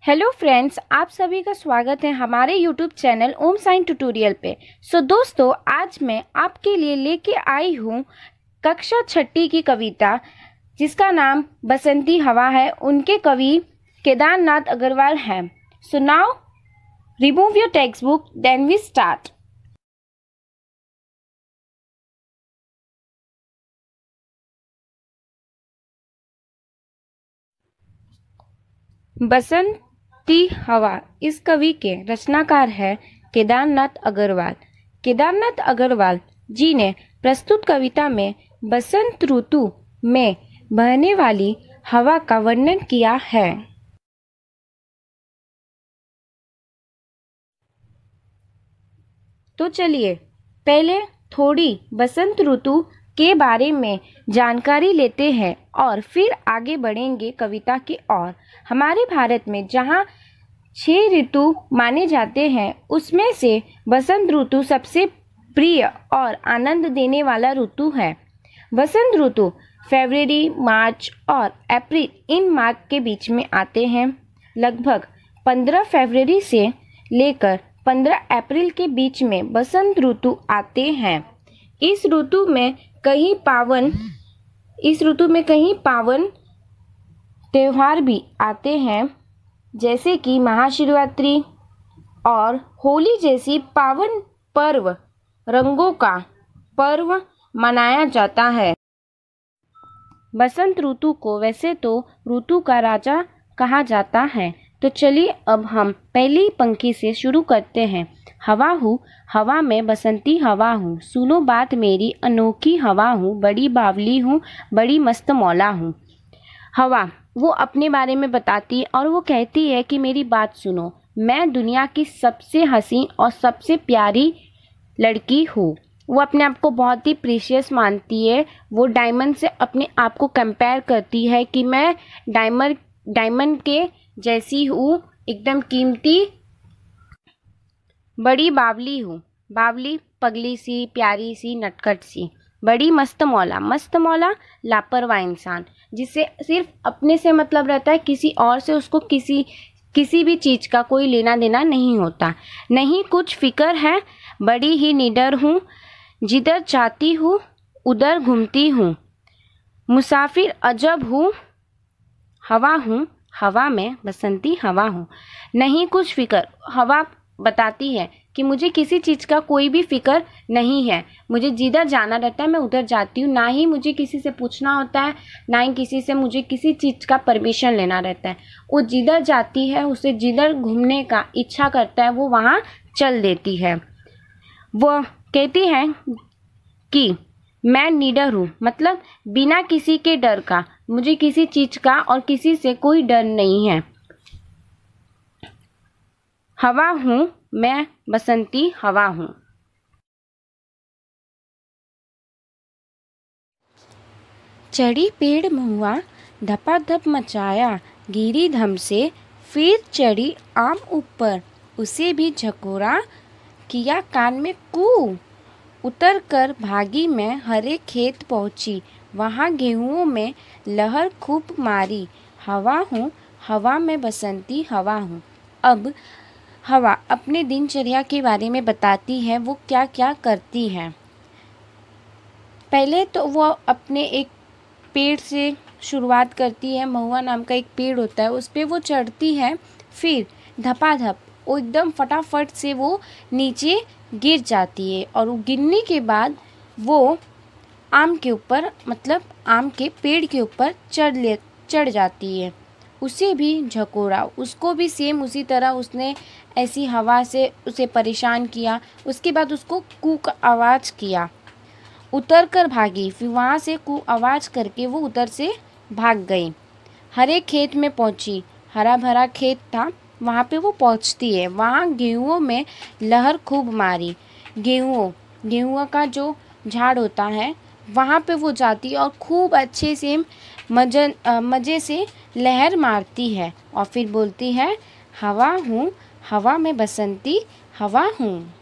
Hello friends, आप सभी का स्वागत है हमारे यूट्यूब चैनल ओम साइन ट्यूटोरियल पे। दोस्तों, आज मैं आपके लिए लेके आई हूँ कक्षा छठी की कविता जिसका नाम बसंती हवा है। उनके कवि केदारनाथ अग्रवाल हैं। So now remove your textbook, then we start. Basanti Hawa इस कवि के रचनाकार है केदारनाथ अग्रवाल। केदारनाथ अग्रवाल जी ने प्रस्तुत कविता में बसंत ऋतु में बहने वाली हवा का वर्णन किया है। तो चलिए पहले थोड़ी बसंत ऋतु के बारे में जानकारी लेते हैं और फिर आगे बढ़ेंगे कविता की ओर। हमारे भारत में जहाँ 6 ऋतु माने जाते हैं उसमें से बसंत ऋतु सबसे प्रिय और आनंद देने वाला ऋतु है। बसंत ऋतु फरवरी, मार्च और अप्रैल इन माह के बीच में आते हैं। लगभग 15 फरवरी से लेकर 15 अप्रैल के बीच में बसंत ऋतु आते हैं। इस ऋतु में कई पावन त्योहार भी आते हैं, जैसे कि महाशिवरात्रि और होली जैसी पावन पर्व, रंगों का पर्व मनाया जाता है। बसंत ऋतु को वैसे तो ऋतु का राजा कहा जाता है। तो चलिए अब हम पहली पंक्ति से शुरू करते हैं। हवा हूँ, हवा में बसंती हवा हूँ, सुनो बात मेरी अनोखी हवा हूँ, बड़ी बावली हूँ, बड़ी मस्त मौला हूँ। हवा वो अपने बारे में बताती है और वो कहती है कि मेरी बात सुनो, मैं दुनिया की सबसे हसीन और सबसे प्यारी लड़की हूँ। वो अपने आप को बहुत ही प्रीशियस मानती है। वो डायमंड से अपने आप को कंपेयर करती है कि मैं डायमंड के जैसी हूँ, एकदम कीमती। बड़ी बावली हूँ, बावली पगली सी, प्यारी सी, नटखट सी। बड़ी मस्त मौला, मस्त मौला लापरवाह इंसान, जिससे सिर्फ अपने से मतलब रहता है, किसी और से उसको किसी भी चीज़ का कोई लेना देना नहीं होता। नहीं कुछ फिक्र है, बड़ी ही निडर हूँ, जिधर चाहती हूँ उधर घूमती हूँ, मुसाफिर अजब हूँ, हवा हूँ, हवा में बसंती हवा हूँ। नहीं कुछ फिक्र, हवा बताती है कि मुझे किसी चीज़ का कोई भी फिक्र नहीं है। मुझे जिधर जाना रहता है मैं उधर जाती हूँ, ना ही मुझे किसी से पूछना होता है, ना ही किसी से मुझे किसी चीज़ का परमिशन लेना रहता है। वो जिधर जाती है, उसे जिधर घूमने का इच्छा करता है वो वहाँ चल देती है। वो कहती है कि मैं निडर हूँ, मतलब बिना किसी के डर का, मुझे किसी चीज़ का और किसी से कोई डर नहीं है। हवा हूँ, मैं बसंती हवा हूँ। चढ़ी पेड़ महुआ धपाधप मचाया, गिरी धम से फिर चढ़ी आम ऊपर, उसे भी झकोरा किया कान में कू। उतर कर भागी मैं हरे खेत पहुँची, वहाँ गेहूँओं में लहर खूब मारी। हवा हूँ, हवा में बसंती हवा हूँ। अब हवा अपने दिनचर्या के बारे में बताती है, वो क्या क्या करती है। पहले तो वो अपने एक पेड़ से शुरुआत करती है। महुआ नाम का एक पेड़ होता है, उस पर वो चढ़ती है। फिर धपाधप वो एकदम फटाफट से वो नीचे गिर जाती है और वो गिरने के बाद वो आम के ऊपर, मतलब आम के पेड़ के ऊपर चढ़ जाती है। उसे भी झकोरा, उसको भी सेम उसी तरह उसने ऐसी हवा से उसे परेशान किया। उसके बाद उसको कूक आवाज़ किया। उतर कर भागी, फिर वहाँ से कूक आवाज़ करके वो उधर से भाग गई। हरे खेत में पहुँची, हरा भरा खेत था, वहाँ पे वो पहुँचती है। वहाँ गेहूँ में लहर खूब मारी। गेहूँ का जो झाड़ होता है वहाँ पे वो जाती है और खूब अच्छे से मज़े से लहर मारती है और फिर बोलती है, हवा हूँ, हवा में बसंती हवा हूँ।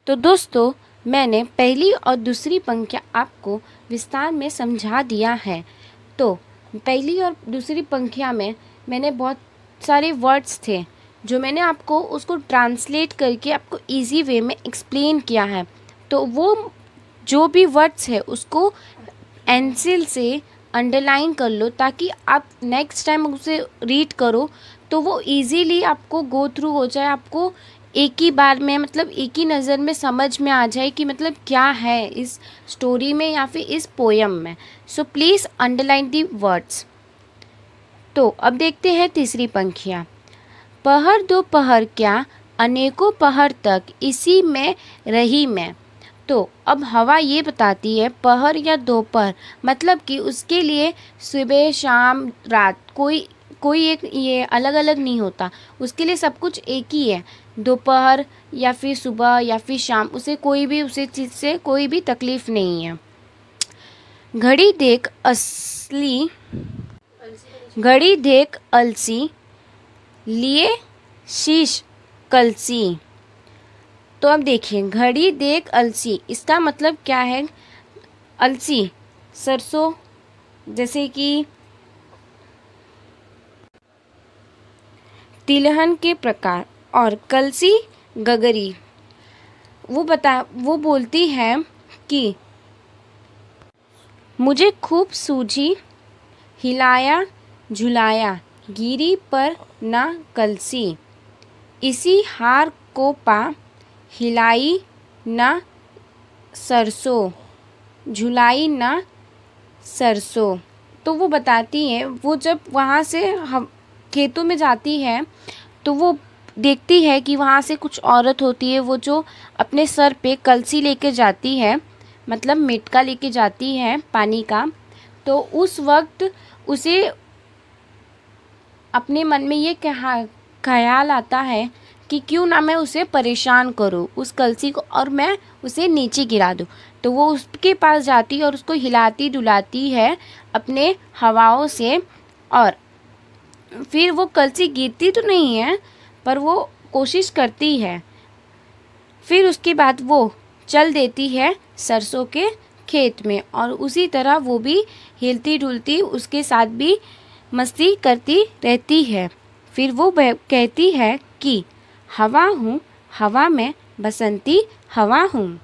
तो दोस्तों, मैंने पहली और दूसरी पंक्तियाँ आपको विस्तार में समझा दिया है। तो पहली और दूसरी पंक्तियाँ में मैंने बहुत सारे वर्ड्स थे जो मैंने आपको उसको ट्रांसलेट करके आपको इजी वे में एक्सप्लेन किया है। तो वो जो भी वर्ड्स है उसको पेंसिल से अंडरलाइन कर लो ताकि आप नेक्स्ट टाइम उसे रीड करो तो वो इजीली आपको गो थ्रू हो जाए, आपको एक ही बार में मतलब एक ही नज़र में समझ में आ जाए कि मतलब क्या है इस स्टोरी में या फिर इस पोयम में। So please underline the words. तो अब देखते हैं तीसरी पंक्तियाँ। पहर दो पहर क्या अनेकों पहर तक इसी में रही मैं। तो अब हवा ये बताती है पहर या दोपहर मतलब कि उसके लिए सुबह शाम रात कोई एक ये अलग अलग नहीं होता, उसके लिए सब कुछ एक ही है। दोपहर या फिर सुबह या फिर शाम उसे कोई भी उसे चीज़ से कोई भी तकलीफ़ नहीं है। घड़ी देख अलसी लिए शीश कलसी। तो अब देखिए घड़ी देख अलसी, इसका मतलब क्या है? अलसी सरसों, जैसे कि तिलहन के प्रकार, और कलसी गगरी। वो बोलती है कि मुझे खूब सूझी हिलाया झुलाया गिरी पर ना कलसी, इसी हार को पा हिलाई ना सरसों झुलाई ना सरसों। तो वो बताती है वो जब वहाँ से हम खेतों में जाती है तो वो देखती है कि वहाँ से कुछ औरत होती है वो जो अपने सर पे कलसी लेके जाती है, मतलब मटका लेके जाती है पानी का। तो उस वक्त उसे अपने मन में ये ख्याल आता है कि क्यों ना मैं उसे परेशान करूं उस कलसी को और मैं उसे नीचे गिरा दूं। तो वो उसके पास जाती है और उसको हिलाती डुलाती है अपने हवाओं से, और फिर वो कलसी गिरती तो नहीं है पर वो कोशिश करती है। फिर उसके बाद वो चल देती है सरसों के खेत में और उसी तरह वो भी हिलती डुलती उसके साथ भी मस्ती करती रहती है। फिर वो कहती है कि हवा हूँ हवा में बसंती हवा हूँ।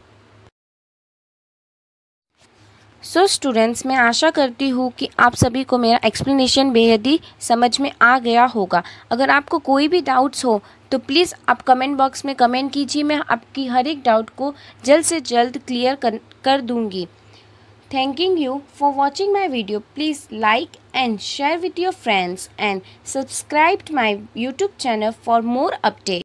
सो स्टूडेंट्स, मैं आशा करती हूँ कि आप सभी को मेरा एक्सप्लेनेशन बेहद ही समझ में आ गया होगा। अगर आपको कोई भी डाउट्स हो तो प्लीज़ आप कमेंट बॉक्स में कमेंट कीजिए, मैं आपकी हर एक डाउट को जल्द से जल्द क्लियर कर दूँगी। Thanking you for watching my video. Please like and share with your friends and subscribe to my YouTube channel for more updates.